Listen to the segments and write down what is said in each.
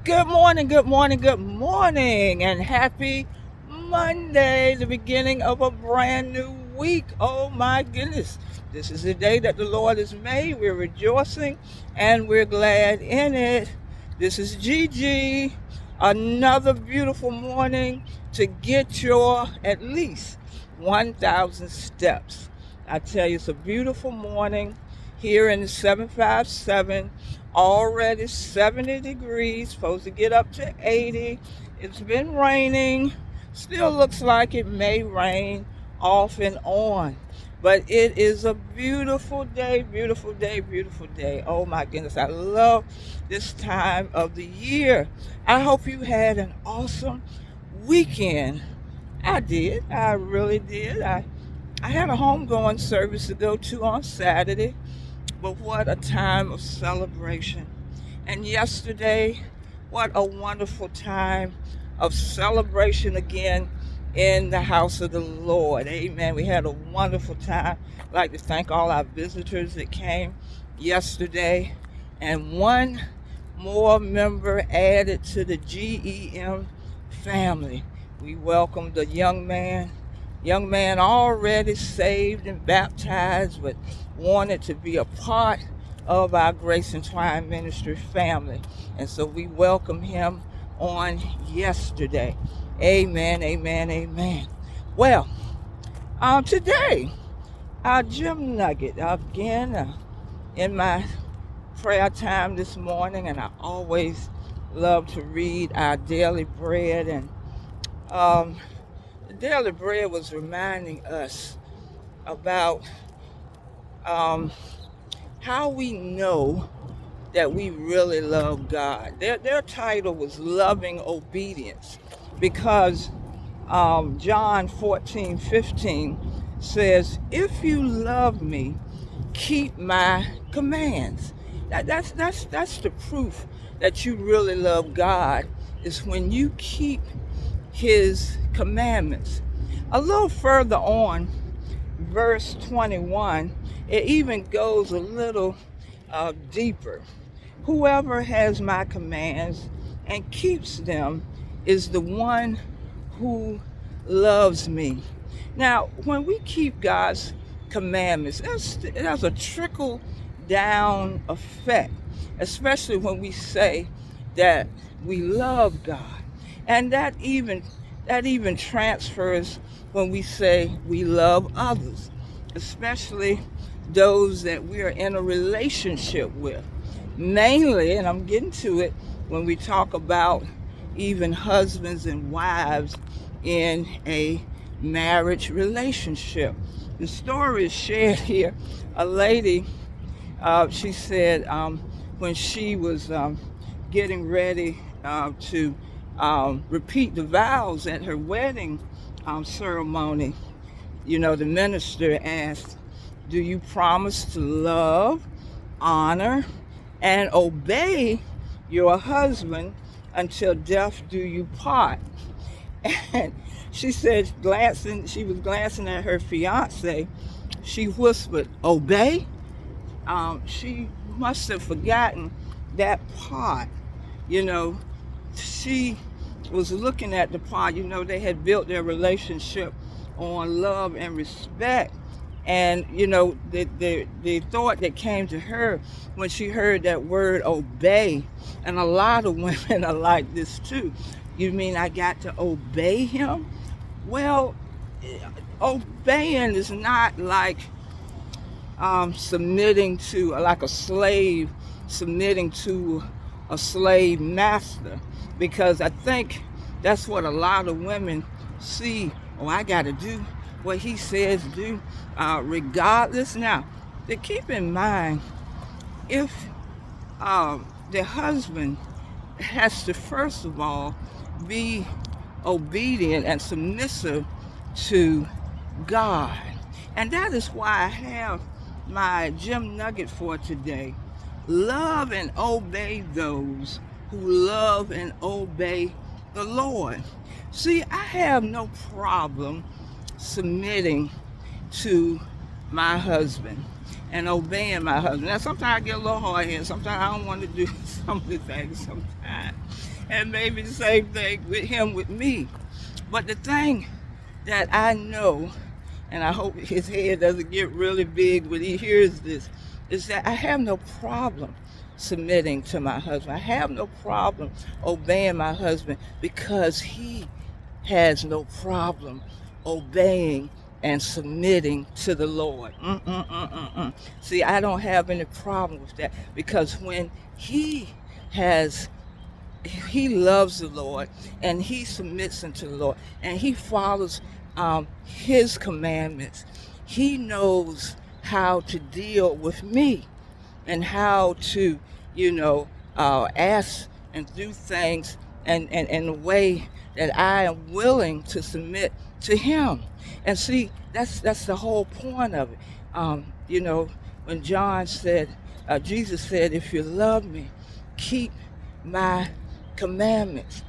Good morning, good morning, good morning, and happy Monday, the beginning of a brand new week. Oh my goodness. This is the day that the Lord has made. We're rejoicing and we're glad in it. This is Gigi. Another beautiful morning to get your at least 1,000 steps. I tell you, it's a beautiful morning here in the 757. Already 70 degrees, supposed to get up to 80. It's been raining. Still looks like it may rain off and on. But it is a beautiful day, beautiful day, beautiful day. Oh my goodness, I love this time of the year. I hope you had an awesome weekend. I did. I really did. I had a homegoing service to go to on Saturday, but what a time of celebration. And yesterday, what a wonderful time of celebration again in the house of the Lord. Amen. We had a wonderful time. I'd like to thank all our visitors that came yesterday. And one more member added to the GEM family. We welcomed a young man already saved and baptized, but wanted to be a part of our Grace and Twine Ministry family. And so we welcome him on yesterday. Amen, amen, amen. Well, today, our gym nugget, again, in my prayer time this morning, and I always love to read our daily bread. And um, the daily bread was reminding us about um, how we know that we really love God. Their title was Loving Obedience, because John 14:15 says, "If you love me, keep my commands." That's the proof that you really love God, is when you keep his commandments. A little further on, verse 21, it even goes a little deeper. "Whoever has my commands and keeps them is the one who loves me." Now, when we keep God's commandments, there's a trickle down effect, especially when we say that we love God. And that even transfers when we say we love others, especially those that we are in a relationship with. Mainly, and I'm getting to it, when we talk about even husbands and wives in a marriage relationship. The story is shared here. A lady, she said, when she was getting ready to repeat the vows at her wedding ceremony, the minister asked, "Do you promise to love, honor, and obey your husband until death do you part?" And she said, she was glancing at her fiance. She whispered, "Obey?" She must have forgotten that part. You know, she was looking at the part, they had built their relationship on love and respect. And, the thought that came to her when she heard that word obey, and a lot of women are like this too. You mean I got to obey him? Well, obeying is not like submitting to, like a slave submitting to a slave master, because I think that's what a lot of women see. Oh, I got to do what he says do, regardless. Now, to keep in mind, if the husband has to first of all be obedient and submissive to God. And that is why I have my gym nugget for today. Love and obey those who love and obey the Lord. See, I have no problem submitting to my husband and obeying my husband. Now, sometimes I get a little hard headed. Sometimes I don't want to do some of the things sometimes. And maybe the same thing with him with me. But the thing that I know, and I hope his head doesn't get really big when he hears this, is that I have no problem submitting to my husband. I have no problem obeying my husband because he has no problem obeying and submitting to the Lord. See, I don't have any problem with that because when has he loves the Lord and he submits unto the Lord and he follows his commandments, he knows how to deal with me and how to, ask and do things and in a way that I am willing to submit to him. And see, that's the whole point of it. When Jesus said, if you love me, keep my commandments.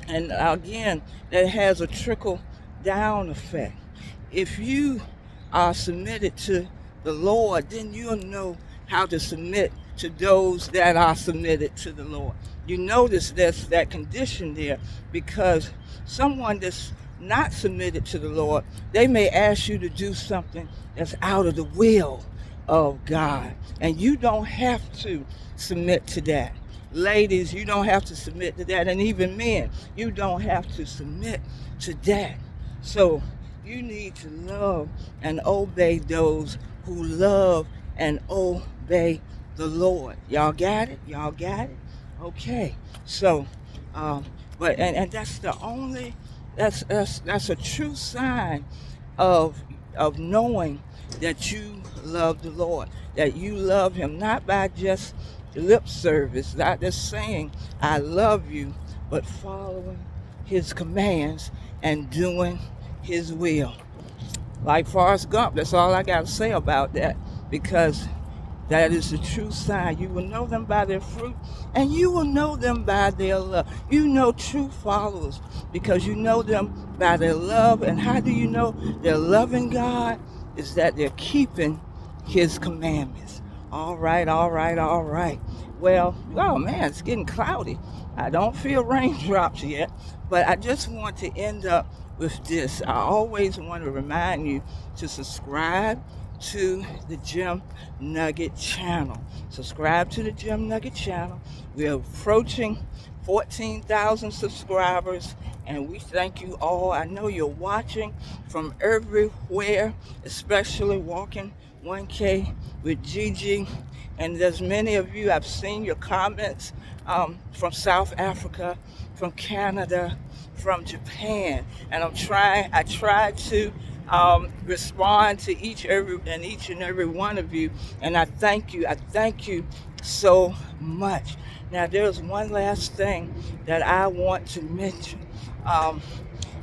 And again, that has a trickle down effect. If you are submitted to the Lord, then you'll know how to submit to those that are submitted to the Lord. You notice there's that condition there because someone that's not submitted to the Lord, they may ask you to do something that's out of the will of God. And you don't have to submit to that. Ladies, you don't have to submit to that. And even men, you don't have to submit to that. So you need to love and obey those who love and obey the Lord. Y'all got it? Y'all got it? Okay. So, but that's the only, that's a true sign of knowing that you love the Lord, that you love him, not by just lip service, not just saying I love you, but following his commands and doing his will. Like Forrest Gump, that's all I got to say about that, because that is the true sign. You will know them by their fruit, and you will know them by their love. You know true followers because you know them by their love. And how do you know they're loving God? Is that they're keeping his commandments. All right, all right, all right. Well, oh man, it's getting cloudy. I don't feel raindrops yet, but I just want to end up with this. I always want to remind you to subscribe to the Gem Nugget channel. Subscribe to the Gem Nugget channel. We're approaching 14,000 subscribers, and we thank you all. I know you're watching from everywhere, especially Walking 1K with Gigi. And there's many of you, I've seen your comments from South Africa, from Canada, from Japan. And I try to respond to each and every one of you. And I thank you so much. Now, there's one last thing that I want to mention.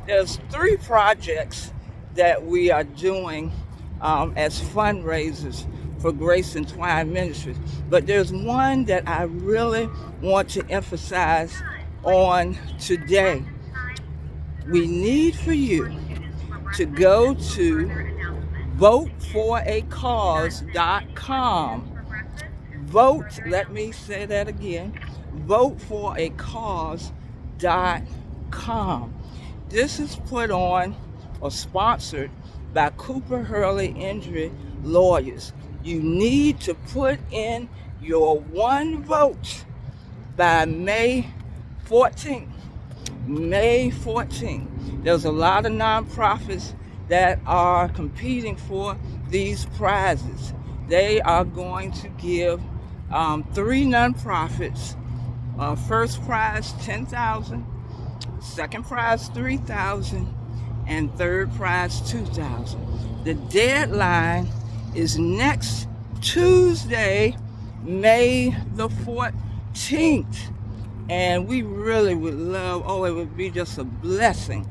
There's 3 projects that we are doing as fundraisers for Grace and Twine Ministries. But there's one that I really want to emphasize on today. We need for you to go to voteforacause.com. Let me say that again, voteforacause.com. This is put on or sponsored by Cooper Hurley Injury Lawyers. You need to put in your one vote by May 14th. May 14th. There's a lot of nonprofits that are competing for these prizes. They are going to give 3 nonprofits. First prize $10,000, second prize $3,000, and third prize $2,000. The deadline is next Tuesday, May the 14th. And we really would love, it would be just a blessing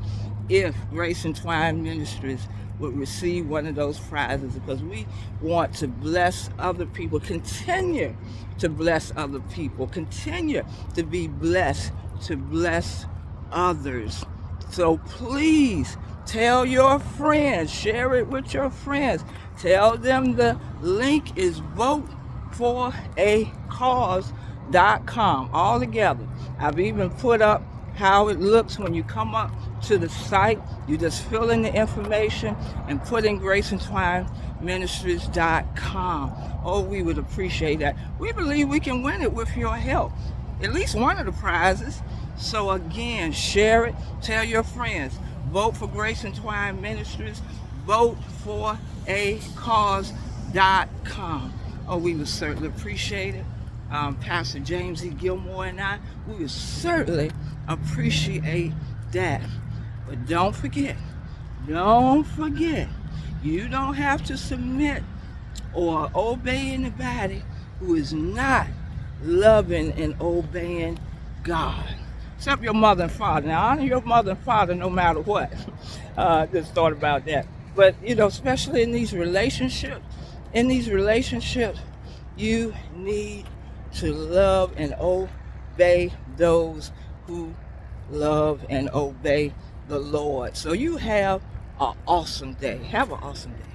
if Grace and Twine Ministries would receive one of those prizes, because we want to bless other people, continue to bless other people, continue to be blessed, to bless others. So please tell your friends, share it with your friends. Tell them the link is voteforacause.com. GEMgifts.com all together. I've even put up how it looks when you come up to the site. You just fill in the information and put in GraceandTwineMinistries.com. Oh, we would appreciate that. We believe we can win it with your help. At least one of the prizes. So again, share it, tell your friends, vote for Grace and Twine Ministries, vote for acause.com. Oh, we would certainly appreciate it. Pastor James E. Gilmore and I, we would certainly appreciate that. But don't forget, you don't have to submit or obey anybody who is not loving and obeying God. Except your mother and father. Now, honor your mother and father no matter what. Just thought about that. But, especially in these relationships, you need to love and obey those who love and obey the Lord. So you have an awesome day. Have an awesome day.